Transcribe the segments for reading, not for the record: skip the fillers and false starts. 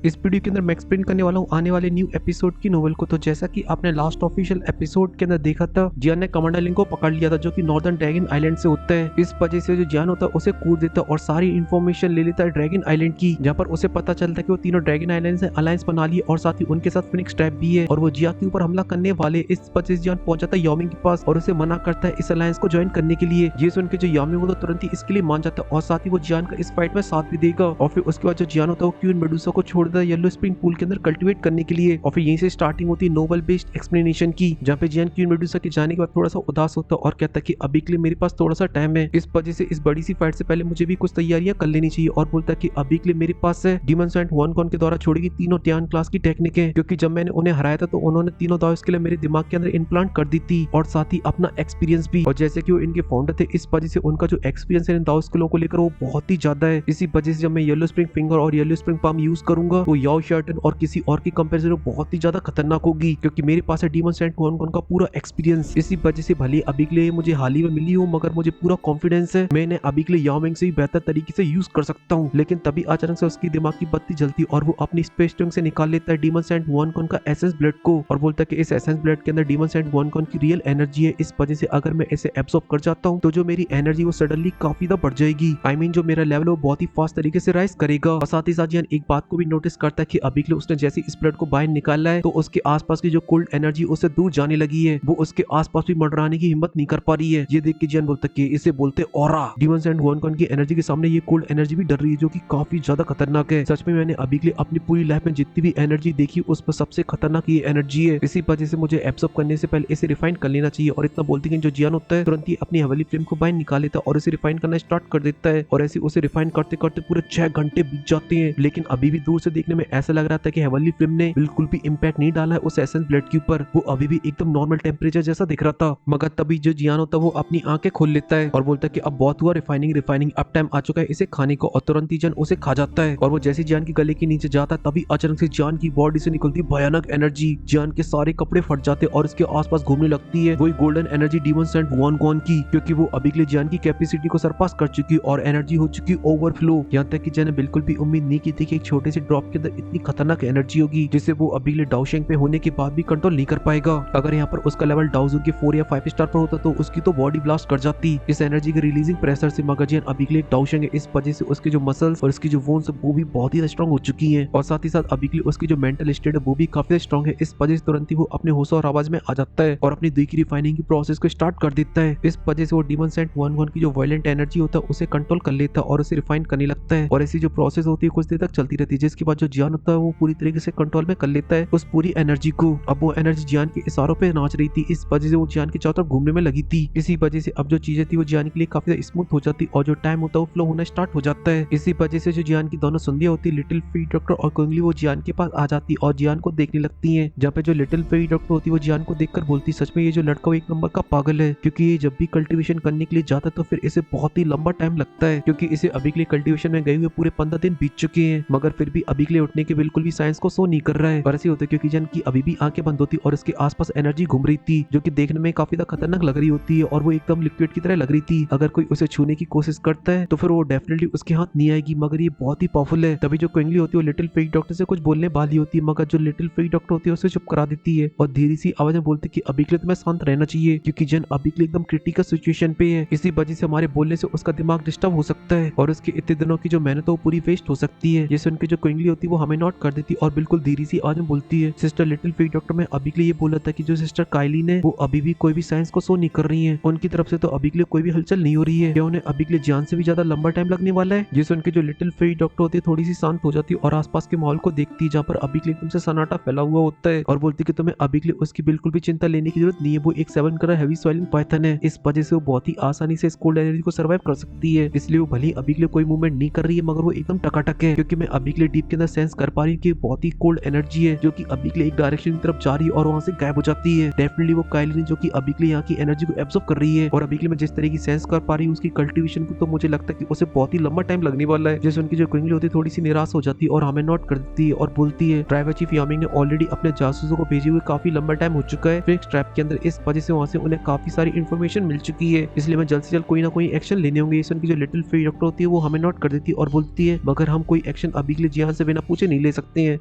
इस वीडियो के अंदर मैं एक्सप्लेन करने वाला हूँ आने वाले न्यू एपिसोड की नोवेल को। तो जैसा कि आपने लास्ट ऑफिशियल एपिसोड के अंदर देखा था, जियान ने कमांडर लिंक को पकड़ लिया था जो कि नॉर्दर्न ड्रैगन आइलैंड से होता है। इस वजह से जो जियान होता है उसे कूद देता है और सारी इन्फॉर्मेशन ले लेता है ड्रैगन आइलैंड की, जहाँ पर उसे पता चलता है कि वो तीनों ड्रैगन आइलैंड से अलायंस बना ली और साथ ही उनके साथ फिनिक्स ट्रैप भी है और वो जिया के ऊपर हमला करने वाले। इस वजह से जियान पहुंच जाता है यामिंग के पास और उसे मना करता है इस अलायंस को ज्वाइन करने के लिए। ये सुन के जो यामिंग होता है तुरंत ही इसके लिए मान जाता है और साथ ही वो जियान का इस फाइट में साथ भी देगा। और फिर उसके बाद जो जियान होता है वो क्वीन मेडुसा को छोड़ देता है येलो स्प्रिंग पूल के अंदर कल्टीवेट करने के लिए। और फिर यहीं से स्टार्टिंग होती है नोवेल बेस्ड एक्सप्लेनेशन की, जहाँ पे जियान क्वीन मेडुसा के जाने के बाद थोड़ा सा उदास होता है और कहता है कि अभी के लिए मेरे पास थोड़ा सा टाइम है, इस वजह से इस बड़ी सी फाइट से पहले मुझे भी कुछ तैयारियां कर लेनी चाहिए। और बोलता है कि अभी के लिए मेरे पास है डीमन सेंट वॉन के द्वारा छोड़ी गई तीनों टियान क्लास की टेक्निक है, क्योंकि जब मैंने उन्हें हराया था तो उन्होंने तीनों दाव के लिए मेरे दिमाग के अंदर इम्प्लांट कर दी थी और साथ ही अपना एक्सपीरियंस भी। और जैसे कि वो इनके फाउंडर थे इस वजह से उनका जो एक्सपीरियंस है इन दाव स्किलों को लेकर वो बहुत ही ज्यादा है। इसी वजह से जब मैं येलो स्प्रिंग फिंगर और येलो स्प्रिंग पाम यूज करूंगा तो याओ शर्टन और किसी और की कंपैरिजन में बहुत ही ज्यादा खतरनाक होगी, क्योंकि मेरे पास है डीमन सेंट वॉन का पूरा एक्सपीरियंस। इसी वजह से भले अभी के लिए मुझे हाल ही में मिली हूँ, मगर मुझे पूरा कॉन्फिडेंस है मैं इन्हें अभी के लिए याओ मिंग से भी बेहतर तरीके से यूज कर सकता हूँ। लेकिन तभी अचानक से उसकी दिमाग की बत्ती जलती और वो अपनी स्पेस टंग से निकाल लेता है डीमन सेंट वॉन का एसेंस ब्लड को और बोलता है कि इस एसेंस ब्लड के अंदर डीमन सेंट वॉन की रियल एनर्जी है। इस वजह से अगर मैं इसे एब्सॉर्ब कर जाता हूँ तो जो मेरी एनर्जी वो सडनली काफी ज्यादा बढ़ जाएगी। आई मीन जो मेरा लेवल है वो बहुत ही फास्ट तरीके से राइज करेगा। और साथ ही साथ जियान एक बात को भी नोटिस करता है कि अभी के लिए उसने जैसे इस ब्लड को बाहर निकाला है तो उसके आसपास की जो कोल्ड एनर्जी उससे दूर जाने लगी है, वो उसके आसपास भी मंडराने की हिम्मत नहीं कर पा रही है। ये देख के जियान बोलता है कि इसे बोलते ऑरा। डीमन सेंट वॉन की एनर्जी के सामने ये कोल्ड एनर्जी भी डर रही है जो कि काफी ज्यादा खतरनाक है। सच में मैंने अभी के लिए अपनी पूरी लाइफ में जितनी भी एनर्जी देखी उसमें सबसे खतरनाक ये एनर्जी है। इसी वजह से मुझे एब्सॉर्ब करने से पहले इसे रिफाइन कर लेना चाहिए। और इतना बोलती है जो जियान होता है तुरंत ही अपनी हेवनली फ्लेम को बाहर निकाल लेता है और इसे रिफाइन करना स्टार्ट कर देता है और ऐसे उसे रिफाइन करते करते पूरे 6 घंटे बीत जाते हैं। लेकिन अभी भी दूर से देखने में ऐसा लग रहा था कि हेवनली फ्लेम ने बिल्कुल भी इम्पैक्ट नहीं डाला है उस एसेंस ब्लड के ऊपर, वो अभी भी एकदम नॉर्मल टेम्परेचर जैसा दिख रहा था। मगर तभी जो जियान होता है वो अपनी आंखें खोल लेता है और बोलता है कि अब बहुत हुआ रिफाइनिंग, अब टाइम आ चुका है इसे खाने को। और तुरंत ही जियान उसे खा जाता है और वो जैसे जियान की गले के नीचे जाता है तभी अचानक से जियान की बॉडी से निकलती भयानक एनर्जी, जियान के सारे कपड़े फट जाते और इसके आसपास घूमने लगती है वही गोल्डन एनर्जी डीमन सेंट वॉन की, क्योंकि वो अभी के लिए जियान की कैपेसिटी को सरपास कर चुकी और एनर्जी हो चुकी ओवरफ्लो। यहाँ तक कि जियान ने बिल्कुल भी उम्मीद नहीं की थी कि एक छोटे से ड्रॉप के अंदर इतनी खतरनाक एनर्जी होगी जिसे वो अभी के लिए डाउशेंग पे होने के बाद भी कंट्रोल नहीं कर पाएगा। अगर यहाँ पर उसका लेवल डाउजून के 4 या 5 स्टार पर होता तो उसकी तो बॉडी ब्लास्ट कर जाती इस एनर्जी के रिलीजिंग प्रेशर से। मगर जियान अभी के लिए डाउशेंग है, इस वजह से उसके जो मसल्स और उसकी जो वोन्स वो भी बहुत ही स्ट्रॉन्ग हो चुकी है और साथ ही साथ अभी के लिए उसकी जो मेंटल स्टेट है वो भी काफी स्ट्रॉन्ग है। इस वजह से तुरंत ही वो अपने होश और आवाज में आ जाता है और अपनी दूसरी रिफाइनिंग की प्रोसेस को स्टार्ट कर देता है। इस वजह से वो डीमन सेंट वॉन की जो वायलेंट एनर्जी होता है उसे कंट्रोल कर लेता है और उसे रिफाइन करने लगता है और ऐसी जो प्रोसेस होती है कुछ देर तक चलती रहती है, जिसके बाद जो जियान होता है वो पूरी तरीके से कंट्रोल में कर लेता है उस पूरी एनर्जी को। अब वो एनर्जी जियान के इशारों पे नाच रही थी, इस वजह से वो जियान के चारों तरफ घूमने में लगी थी। इसी वजह से अब जो चीजें थी वो जियान के लिए काफी स्मूथ हो जाती और जो टाइम होता है वो फ्लो होना स्टार्ट हो जाता है। इसी वजह से जो जियान की दोनों संधियां होती लिटिल फेरी डॉक्टर और कुंगली वो जियान के पास आ जाती और जियान को देखने लगती है, जहाँ पे जो लिटिल फेरी डॉक्टर होती है वो जियान को देखकर बोलती सच में ये जो लड़का वो एक नंबर का पागल है, क्योंकि ये जब भी कल्टीवेशन करने के लिए जाता है तो फिर इसे बहुत ही लंबा टाइम लगता है, क्योंकि इसे अभी के लिए कल्टीवेशन में गए हुए पूरे 15 दिन बीत चुके हैं, मगर फिर भी अभी के लिए उठने के बिल्कुल भी साइंस को शो नहीं कर रहा है। और ऐसे होता है क्योंकि जियान की अभी भी आंखें बंद होती और इसके आसपास एनर्जी घूम रही थी जो कि देखने में काफी ज्यादा खतरनाक लग रही होती है और वो एकदम लिक्विड की तरह लग रही थी। अगर कोई उसे छूने की कोशिश करता है तो फिर वो डेफिनेटली उसके हाथ नहीं आएगी, मगर ये बहुत ही पावरफुल है। तभी जो क्विंगली होती है वो लिटिल फेरी डॉक्टर से कुछ बोलने वाली होती है, मगर जो लिटिल फेरी डॉक्टर होती है उसे चुप करा देती है और धीरे सी आवाज में बोलती है कि अभी के लिए तुम्हें शांत रहना चाहिए, क्योंकि जन अभी के लिए एकदम क्रिटिकल सिचुएशन पे है। इसी वजह से हमारे बोलने से उसका दिमाग डिस्टर्ब हो सकता है और उसके इतने दिनों की जो मेहनत है वो पूरी वेस्ट हो सकती है। ये सुन के जो क्विंगली होती है वो हमें नोट कर देती और बिल्कुल धीरे सी आवाज में बोलती है सिस्टर लिटिल फेरी डॉक्टर मैं अभी के लिए ये बोला था कि जो सिस्टर काइली ने वो अभी भी कोई भी साइंस को शो नहीं कर रही है, उनकी तरफ से तो अभी के लिए कोई भी हलचल नहीं हो रही है, क्या उन्हें अभी के लिए जान से भी ज्यादा लंबा टाइम लगने वाला है। जिस उनके जो लिटिल फेरी डॉक्टर होती है थोड़ी सी शांत हो जाती है और आसपास के माहौल को देखती है जहाँ पर अभी के लिए तुमसे सन्नाटा फैला हुआ होता है और बोलती कि तुम्हें अभी के लिए उसकी बिल्कुल भी चिंता लेने की जरूरत नहीं है, वो एक 7 कलर हेवी सॉइलिंग पाइथन है, इस वजह से वो बहुत ही आसानी से इस कोल्ड एनर्जी को सर्वाइव कर सकती है। इसलिए वो भले अभी के लिए कोई मूवमेंट नहीं कर रही है मगर वो एकदम टकाटक है, क्योंकि मैं अभी के लिए डीप के अंदर सेंस कर पा रही हूँ कि बहुत ही कोल्ड एनर्जी है जो कि अभी के लिए एक डायरेक्शन की तरफ जा रही है और वहां से गायब हो जाती है। डेफिनेटली वो काइली जो कि अभी के लिए यहाँ की एनर्जी को एब्जॉर्ब कर रही है और अभी के लिए मैं जिस तरह की सेंस कर पा रही हूँ उसकी कल्टीवेशन को, तो मुझे लगता है कि उसे बहुत ही लंबा टाइम लगने वाला है। जैसे उनकी जो क्विंगली होती है थोड़ी सी निराश हो जाती है और हमें नोट कर देती है और बोलती है ड्राइवर चीफ यामिंग ने ऑलरेडी अपने जासूसों को भेजे हुए काफी लंबा टाइम हो चुका है फिनिक्स ट्रैप के अंदर, इस वजह से वहां से उन्हें काफी सारी इन्फॉर्मेशन मिल चुकी है, इसलिए मैं जल्द से जल्द कोई ना कोई एक्शन लेने होंगे। इस उनकी जो लिटिल फेरी डॉक्टर होती है वो हमें नोट कर देती है और बोलती है मगर हम कोई एक्शन अभी के लिए जियान से बिना पूछे नहीं ले सकते हैं।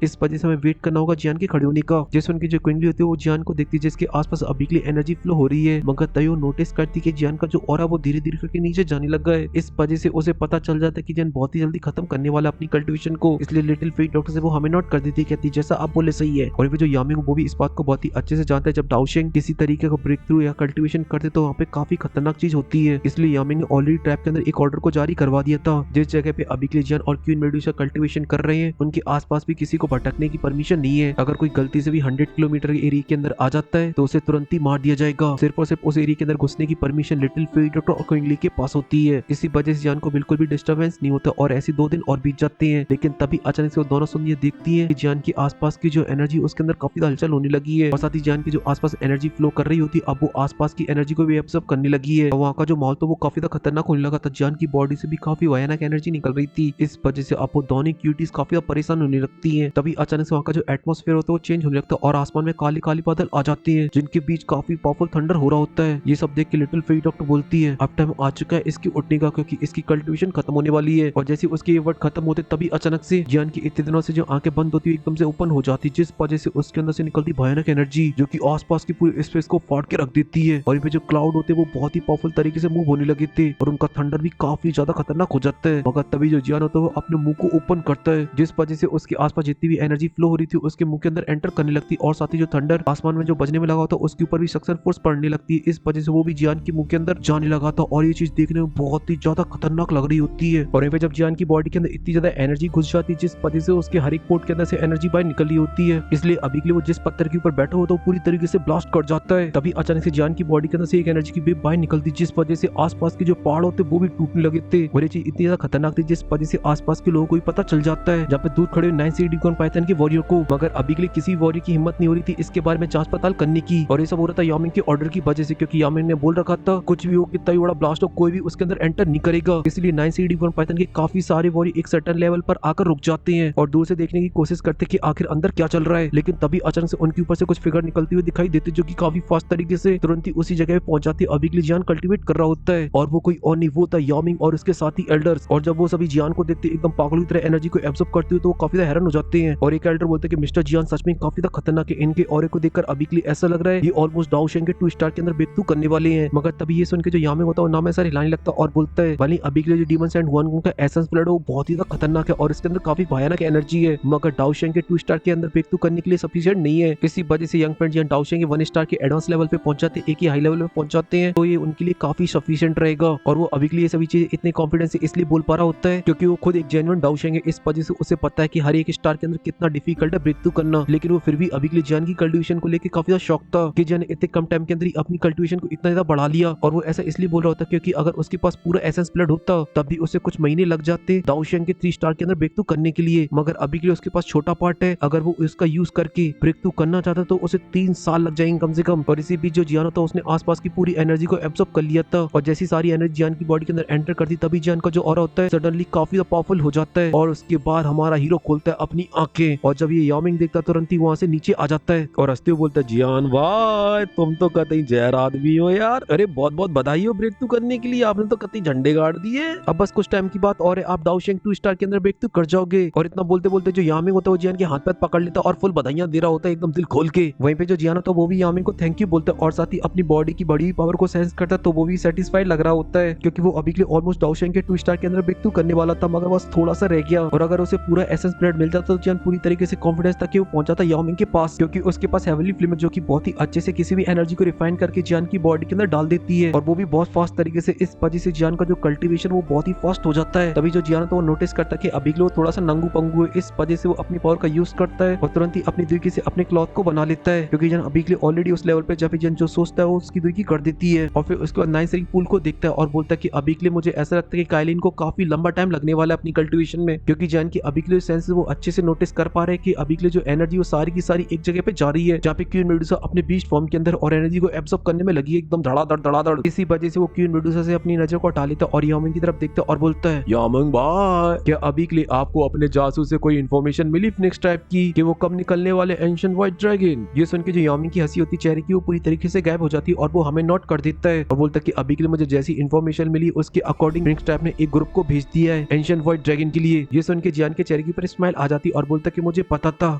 इस वजह से हमें वेट करना होगा जियान के खड़े होने का। जैसे उनकी जो क्विंगली होती है वो जियान को देखती है जिसके आसपास अभी के लिए एनर्जी फ्लो हो रही है, मगर तभी वो नोटिस करती है कि जियान का जो ऑरा वो धीरे धीरे करके नीचे जाने लगा है। इस वजह से उसे पता चल जाता है कि जियान बहुत ही जल्दी खत्म करने वाला अपनी कल्टिवेशन को, इसलिए लिटिल फेट डॉक्टर से वो हमें नोट कर देती है, कहती है जैसा आप बोले सही है। और जो यामिंग वो भी इस बात को बहुत ही अच्छे से जानता है जब डाओशेंग किसी तरीके का ब्रेक थ्रू या कल्टिवेशन करते तो वहाँ पे काफी खतरनाक चीज होती है, इसलिए यामिंग ने ऑलरेडी ट्रैप के अंदर एक ऑर्डर को जारी करवा दिया था। जिस जगह पे अभी के लिए जियान और क्वीन मेडुसा कल्टिवेशन कर रहे हैं उनके आसपास भी किसी को भटकने की परमिशन नहीं है। अगर कोई गलती से भी 100 किलोमीटर के एरिया के अंदर आ जाता है तो उसे तुरंत ही मार दिया जाएगा। सिर्फ और सिर्फ उस एरिया के अंदर घुसने की परमिशन लिटिल फेट डॉक्टर और क्विंगली के पास होती है। इसी वजह से जियान को बिल्कुल भी डिस्टर्बेंस नहीं होता और ऐसे 2 दिन और बीत जाते हैं। लेकिन तभी अचानक से वो दोनों सुन ये देखती है कि जियान के आसपास की जो एनर्जी उसके अंदर काफी हलचल होने लगी है और साथ ही जियान की जो आसपास एनर्जी फ्लो कर रही होती है अब वो आसपास की एनर्जी को भी एब्सॉर्ब करने लगी है। वहाँ का जो माहौल तो वो काफी ज्यादा खतरनाक होने लगा था। जियान की बॉडी से भी काफी भयानक एनर्जी निकल रही थी। इस वजह से अब वो दोनों क्यूटीज काफी ज्यादा परेशान होने लगती है। तभी अचानक से वहाँ का जो एटमॉस्फेयर होता है वो चेंज होने लगता है और आसमान में काली काली बादल आ जाते हैं जिनके बीच काफी पावरफुल थंडर हो रहा होता है। ये सब देख के लिटिल फेट डॉक्टर बोलती है अब टाइम आ चुका है इसकी उठने का, क्योंकि इसकी कल्टिवेशन खत्म होने वाली है। और जैसे उसके ये वर्ड खत्म होते तभी अचानक से जियान की इतने दिनों से जो आंखें बंद होती है एकदम से ओपन हो जाती, जिस वजह से उसके अंदर से निकलती भयानक एनर्जी जो कि आसपास की पूरी स्पेस को फाड़ के रख देती है। और ये जो क्लाउड होते हैं वो बहुत ही पावरफुल तरीके से मूव होने लगे थे और उनका थंडर भी काफी ज्यादा खतरनाक हो जाता है। मगर तभी जो जियान होता है वो अपने मुंह को ओपन करता है जिस वजह से उसके आसपास जितनी भी एनर्जी फ्लो हो रही थी उसके मुंह के अंदर एंटर करने लगती और साथ ही जो थंडर आसमान में जो बजने में लगा होता उसके ऊपर भी सक्शन फोर्स पड़ने लगती है। इस वजह से वो भी जियान के मुंह के अंदर जाने लगा था और ये चीज देखने में बहुत ही ज्यादा खतरनाक लग रही होती है। और जब जियान की बॉडी के अंदर इतनी ज्यादा एनर्जी घुस जाती है जिस वजह से उसके हर एक पोर्ट के अंदर से एनर्जी बाहर निकल रही होती है, इसलिए अभी के लिए वो जिस पत्थर के ऊपर बैठा होता है वो पूरी तरीके से ब्लास्ट कर जाता है। तभी अचानक से जियान की बॉडी के अंदर से एक एनर्जी की वेव बाहर निकलती जिस वजह से आसपास के जो पहाड़ होते वो भी टूटने लगे थे। और ये चीज इतनी ज्यादा खतरनाक थी जिस वजह से आसपास के लोगों को भी पता चल जाता है जहाँ पे दूर खड़े 9 यूनिकॉर्न पाइथन के वॉरियर को। मगर अभी के लिए किसी वॉरियर की हिम्मत नहीं हो रही थी इसके बारे में जांच पड़ताल करने की। और ये सब हो रहा था यामिंग के ऑर्डर की वजह से, क्योंकि यामिंग ने बोल रखा था कुछ भी हो कितना भी बड़ा ब्लास्ट हो कोई भी उसके अंदर एंटर नहीं करेगा। इसलिए 9 यूनिकॉर्न पाइथन के काफी सारे वॉरियर एक सर्टेन लेवल पर आकर रुक जाते हैं और दूर से देखने की कोशिश करते कि आखिर अंदर क्या चल रहा है। लेकिन तभी अचानक से उनके ऊपर से कुछ फिगर निकलती हुई दिखाई देती जो कि काफी फास्ट तरीके से तुरंत ही उसी जगह पे पहुंच जाती है। अभी के लिए जियान कल्टीवेट कर रहा होता है और वो कोई और नहीं वो था यामिंग और उसके साथी एल्डर्स। और जब वो सभी जियान को देखते एकदम पागलों की तरह एनर्जी को एब्सॉर्ब करते हुए तो वो काफी ज्यादा हैरान हो जाते हैं। और एक एल्डर बोलते हैं कि मिस्टर जियान सच में काफी ज्यादा खतरनाक है, इनके ऑरे को देखकर अभी के लिए ऐसा लग रहा है ये ऑलमोस्ट डाओशेंग के 2 स्टार के अंदर ब्रेक थ्रू करने वाले हैं। मगर तभी ये सुन के जो यामिंग होता है वो नाम ऐसा हिलाने लगता और बोलता है भले अभी के लिए जो डीमंस एंड वन का एसेंस ब्लड है वो बहुत ही ज्यादा खतरनाक है और इसके अंदर काफी भयानक एनर्जी है, मगर डाओशेंग के 2 स्टार के अंदर ब्रेक थ्रू करने के लिए सफिशिएंट नहीं है। इसी वजह से यंग फ्रेंड जियान डाओशेंग के 1 स्टार के एडवांस लेवल पे पहुंच जाते हैं, एक ही हाई लेवल पे पहुंच जाते हैं, तो ये उनके लिए काफी सफिशिएंट रहेगा। और वो अभी के लिए सभी चीजें इतने कॉन्फिडेंस से इसलिए बोल पा रहा होता है क्योंकि वो खुद एक जेन्युइन डाओशेंग है। इस वजह से उसे पता है कि हर एक स्टार के अंदर कितना डिफिकल्ट है ब्रेक थ्रू करना। लेकिन वो फिर भी अभी के लिए जियान की कल्टिवेशन को लेकर काफी ज्यादा शॉक था कि जियान इतने कम टाइम के अंदर ही अपनी कल्टिवेशन को इतना ज्यादा बढ़ा लिया। और वो ऐसा इसलिए बोल रहा होता क्योंकि अगर उसके पास पूरा एसेंस ब्लड होता तब भी उसे कुछ महीने लग जाते डाओशेंग के 3 स्टार के अंदर ब्रेक थ्रू करने के लिए, मगर अभी के लिए उसके पास छोटा पार्ट है, अगर वो इसका यूज करके ब्रेक थ्रू करना चाहता तो उसे 3 साल लग जाएंगे कम से कम। और इसी बीच जो जियान होता उसने आसपास की पूरी एनर्जी को एब्सॉर्ब कर लिया था और जैसी सारी एनर्जी जियान की बॉडी के अंदर एंटर करती तभी जियान का जो ऑरा होता है सडनली काफी पावरफुल हो जाता है। और उसके बाद हमारा हीरो खोलता है अपनी आंखें और जब ये यामिंग देखता तुरंत ही वहां से नीचे आ जाता है और हंसते हुए बोलता है जियान भाई तुम तो कतई जहर आदमी हो यार, अरे बहुत बहुत बधाई हो ब्रेक थ्रू करने के लिए, आपने तो कतई झंडे गाड़ दिए। अब बस कुछ टाइम की बात और है, आप डाओशेंग 2 स्टार के अंदर ब्रेक थ्रू कर जाओगे। और इतना बोलते बोलते जो यामिंग होता है वो जियान के हाथ पैर पकड़ लेता और फुल बधाइयां दे रहा होता है एकदम दिल खोल के। वहीं पे जो जियान होता है वो भी यामिंग को थैंक यू बोलता है और साथ ही अपनी बॉडी की बड़ी पावर को सेंस करता है, तो वो भी सेटिस्फाइड लग रहा होता है क्योंकि वो अभी के लिए ऑलमोस्ट डाओशेंग के 2 स्टार के अंदर ब्रेक थ्रू करने वाला था, मगर बस थोड़ा सा रह गया। और अगर उसे पूरा एसेंस ब्लड मिल जाता तो जियान पूरी तरीके से कॉन्फिडेंस था कि वो पहुंच जाता यामिंग के पास, क्योंकि उसके पास हेवनली फ्लेम जो कि बहुत ही अच्छे से किसी भी एनर्जी को रिफाइन करके जियान की बॉडी के अंदर डाल देती है और वो भी बहुत फास्ट तरीके से। इस वजह से जियान का जो कल्टीवेशन वो बहुत ही फास्ट हो जाता है। तभी जो जियान तो वो नोटिस करता है कि अभी के लिए वो थोड़ा सा नंगू पंगू है, इस वजह से वो अपनी पावर का यूज करता है और तुरंत ही अपनी दुर्गी से अपने क्लॉथ को बना लेता है, क्योंकि जियान अभी के लिए ऑलरेडी उस लेवल पे जब जियान जो सोचता है वो उसकी दुर्गी कर देती है। और फिर उसके बाद 9 रिंग पूल को देखता है और बोलता है कि अभी के लिए मुझे ऐसा लगता है कि काइलिन को काफी लंबा टाइम लगने वाला है अपनी कल्टीवेशन में, क्योंकि जियान की अभी के लिए सेंसेस वो अच्छे से नोटिस कर पा रहे हैं कि अभी के लिए जो एनर्जी वो सारी की सारी एक जगह पे जा रही है जहाँ पे क्वीन मेडुसा अपने बीस्ट फॉर्म के अंदर और एनर्जी को एब्सॉर्ब करने में लगी है एकदम धड़ाधड़। इसी वजह से वो क्वीन मेडुसा से अपनी नजर को हटा लेता है और यामिंग की तरफ देखता है और बोलता है यामिंग भाई क्या अभी के लिए आपको अपने जासूस से कोई इन्फॉर्मेशन मिली नेक्स्ट टाइप की कि वो कब निकलने वाले एंशिएंट व्हाइट ड्रैगन। ये सुन के जो यामिंग की हंसी होती चेहरे की वो पूरी तरीके से गायब हो जाती है और वो हमें नोट कर देता है और बोलता है कि अभी के लिए मुझे जैसी इन्फॉर्मेशन मिली उसके अकॉर्डिंग नेक्स्ट टाइप ने एक ग्रुप को भेज दिया है एंशिएंट व्हाइट ड्रैगन के लिए। ये सुन के जियान के चेहरे चेहरे पर स्माइल आ जाती और बोलता कि मुझे पता था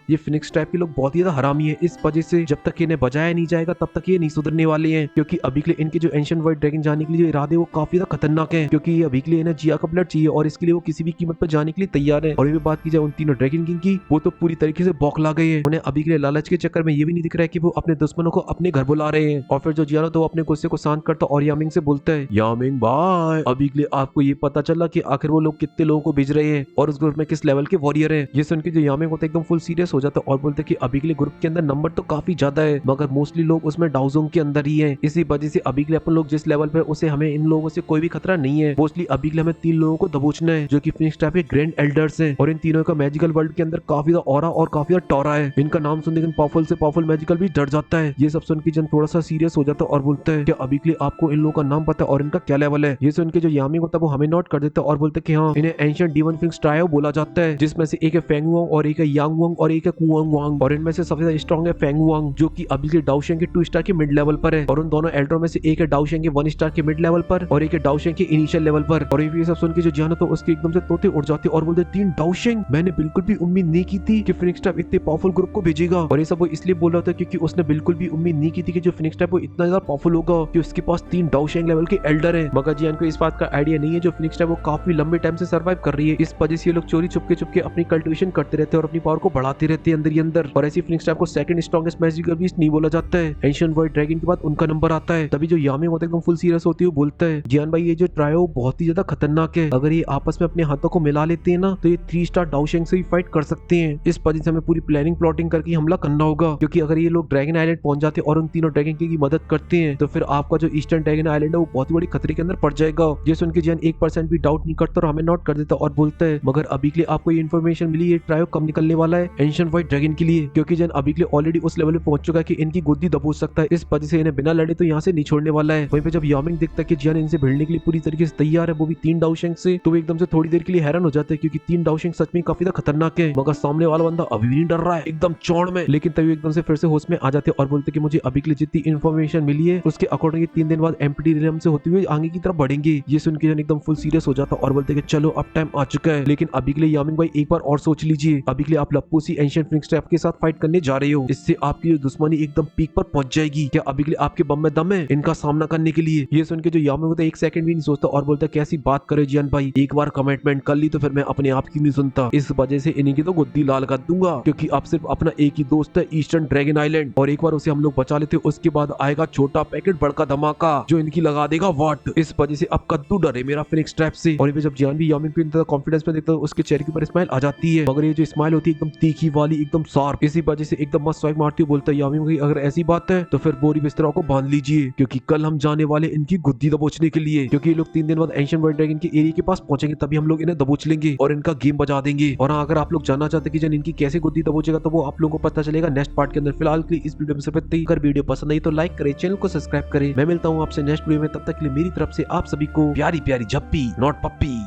ये फिनिक्स टाइप के लोग बहुत ही ज्यादा हरामी है, इस वजह से जब तक इन्हें बजाया नहीं जाएगा तब तक ये नहीं सुधरने वाले हैं, क्योंकि अभी के लिए इनके जो एंशिएंट व्हाइट ड्रैगन जाने के लिए जो इरादे वो काफी ज्यादा खतरनाक है, क्योंकि ये अभी के लिए इन्हें जिया का ब्लड चाहिए और इसके लिए वो किसी भी कीमत पर जाने के लिए तैयार है। और ये बात की जाए उन तीनों ड्रैगन किंग की, वो तो पूरी तरीके से बौखला गए हैं। उन्हें अभी के लिए लालच के चक्कर में ये भी नहीं दिख रहा है कि वो अपने दुश्मनों को अपने घर बुला रहे हैं। और फिर जो जियानो तो अपने गुस्से को शांत करता और यामिंग से बोलता है, यामिंग भाई अभी के लिए आपको ये पता चला कि आखिर वो लोग कितने लोगों को भेज रहे हैं और उस ग्रुप में किस लेवल के वॉरियर हैं। ये सुन के जो यामिंग होता है एकदम फुल सीरियस हो जाता है और बोलते हैं कि अभी के लिए ग्रुप के अंदर नंबर तो काफी ज्यादा है, मगर मोस्टली लोग उसमें डाउजोंग के अंदर ही है, इसी वजह से अभी के लिए अपन लोग जिस लेवल पे उसे हमें इन लोगों से कोई भी खतरा नहीं है। मोस्टली अभी के लिए हमें 3 लोगों को दबोचना है जो कि फिनिक्स टाइप के ग्रैंड एल्डर्स हैं और इन तीनों का मैजिकल वर्ल्ड के अंदर काफी ज्यादा ऑरा और काफी ज्यादा टॉरा है। इनका नाम सुनने के पावरफुल से पावरफुल मैजिकल भी डर जाता है। ये सब सुन के जन थोड़ा सा सीरियस हो जाता है और बोलता है कि अभी के लिए आपको इन लोगों का नाम पता है और इनका क्या लेवल है। ये सुन के जो यामिंग होता है वो हमें नोट कर देता है और बोलते हैं कि हाँ इन्हें एंशिएंट डीमन फिनिक्स ट्रायो बोला जाता है, जिसमें से एक है फेंगुआंग और एक है यांगवांग और एक है कुआंगवांग। और इनमें से सबसे ज्यादा स्ट्रॉन्ग है फेंगुआंग जो कि अभी के डाउशेंग के 2 स्टार के मिड लेवल पर है, और उन दोनों एल्डरों में से एक है डाउशेंग के 1 स्टार के मिड लेवल पर और एक है डाउशेंग के इनिशियल लेवल पर। और ये सब सुन के जो जियानो तो उसके एकदम से तोते उड़ जाते और बोलते 3 डाउशेंग, मैंने बिल्कुल भी उम्मीद नहीं की थी कि फिनिक्स टाइप इतने पावरफुल ग्रुप को भेजेगा। और ये सब वो इसलिए बोल रहा था क्योंकि उसने बिल्कुल भी उम्मीद नहीं की थी कि जो फिनिक्स टाइप वो इतना ज्यादा पावरफुल होगा कि उसके पास 3 डाउशेंग लेवल के एल्डर है। मगर जियान को इस बात का आइडिया नहीं है जो फिनिक्स टाइप वो काफी लंबे टाइम से सर्वाइव कर रही है, इस वजह से ये लोग चोरी छुपके अपनी कल्टिवेशन करते रहते हैं और अपनी पावर को बढ़ाते रहते हैं अंदर ही अंदर। और ऐसी फिनिक्स टाइप को सेकंड स्ट्रॉन्गेस्ट मैजिकल बीस्ट नहीं बोला जाता है, एंशिएंट व्हाइट ड्रैगन के बाद उनका नंबर आता है। तभी जो यामिंग होता है एकदम फुल सीरियस होती है, बोलता है जियान भाई ये जो ट्रायो बहुत ही ज्यादा खतरनाक है, अगर ये आपस में अपने हाथों को मिला लेते हैं ना तो ये 3 स्टार डाउशेंग से ही फाइट कर सकते हैं। इस वजह से हमें पूरी प्लानिंग प्लॉटिंग करके हमला करना होगा, क्योंकि अगर ये लोग ड्रैगन आइलैंड पहुंच जाते हैं और उन तीनों ड्रैगन की मदद करते हैं तो फिर आपका जो ईस्टर्न ड्रैगन आइलैंड है वो बहुत ही बड़ी खतरे के अंदर पड़ जाएगा। ये सुन के जियान 1% भी डाउट नहीं करता और हमें नोट कर देता और बोलता है मगर अभी के लिए आपको ये इन्फॉर्मेशन मिली ये ट्रायो कब निकलने वाला है एंशिएंट व्हाइट ड्रैगन के लिए, क्योंकि जियान अभी के लिए ऑलरेडी उस लेवल पे पहुंच चुका है कि इनकी गोदी दबोच सकता है, इस वजह से इन्हें बिना लड़े तो यहाँ से नहीं छोड़ने वाला है। वहीं पे जब यामिंग देखता है कि जियान इनसे भिड़ने के लिए पूरी तरीके से तैयार है, वो भी 3 डाउशेंग से, तो वो एकदम से थोड़ी देर के लिए हैरान हो जाते हैं क्योंकि 3 डाउशेंग सच में काफी खतरनाक है। मगर सामने वाला बंदा अभी भी नहीं डर रहा है एकदम चौड़ में, लेकिन तभी एकदम से फिर से होश में आ जाते और बोलते कि मुझे अभी के लिए जितनी इन्फॉर्मेशन मिली है उसके अकॉर्डिंग 3 दिन बाद एम्प्टी रियम से होते हुए आगे की तरफ बढ़ेंगे। ये सुन के जन एकदम फुल सीरियस हो जाता और बोलते कि चलो अब टाइम आ चुका है, लेकिन अभी के लिए यामिंग भाई एक बार और सोच लीजिए, अभी के लिए आप लप्पू सी एंशिएंट फिनिक्स टाइप के साथ फाइट करने जा रहे हो, इससे आपकी दुश्मनी एकदम पीक पर पहुंच जाएगी। क्या अभी के लिए आपके बम में दम है इनका सामना करने के लिए? ये सुन के जो यामिंग होता है 1 सेकंड भी नहीं सोचता और बोलता कैसी बात करे जियान भाई, एक बार कमिटमेंट कर ली तो फिर मैं अपने आप की नहीं सुनता, इस वजह से इन्हीं की तो गुद्दी लाल कर दूंगा, क्योंकि अब सिर्फ अपना एक ही दोस्त है ईस्टर्न ड्रैगन आइलैंड, और एक बार उसे हम लोग बचा लेते उसके बाद आएगा छोटा पैकेट बड़का धमाका जो इनकी लगा देगा वाट। इस वजह से अब कद्दू डरे मेरा फिनिक्स ट्रैप से। और जब जियान भी यामिंग पे कॉन्फिडेंस में देखता है उसके चेहरे के ऊपर स्माइल आ जाती है, मगर ये जो स्माइल होती है एकदम तीखी वाली एकदम शार्प, इसी वजह से एकदम मस्त स्वाइग मारती हुई बोलता है यामिंग भाई अगर ऐसी बात है तो फिर बोरी बिस्तरों को बांध लीजिए, क्योंकि कल हम जाने वाले इनकी गुद्दी दबोचने के लिए, क्योंकि ये लोग 3 दिन बाद एंशिएंट व्हाइट ड्रैगन के एरिया के पास पहुंचेंगे तभी हम लोग इन्हें दबोच लेंगे और इनका गेम बजा देंगे। और हाँ, अगर आप लोग जानना चाहते हैं कि जन इनकी कैसे गुद्दी दबोचेगा तो वो आप लोगों को पता चलेगा नेक्स्ट पार्ट के अंदर। फिलहाल के लिए इस वीडियो में सिर्फ इतना ही। अगर वीडियो पसंद आई तो लाइक करें, चैनल को सब्सक्राइब करें। मैं मिलता हूँ आपसे नेक्स्ट वीडियो में, तब तक के लिए मेरी तरफ से आप सभी को प्यारी प्यारी झप्पी नॉट पप्पी।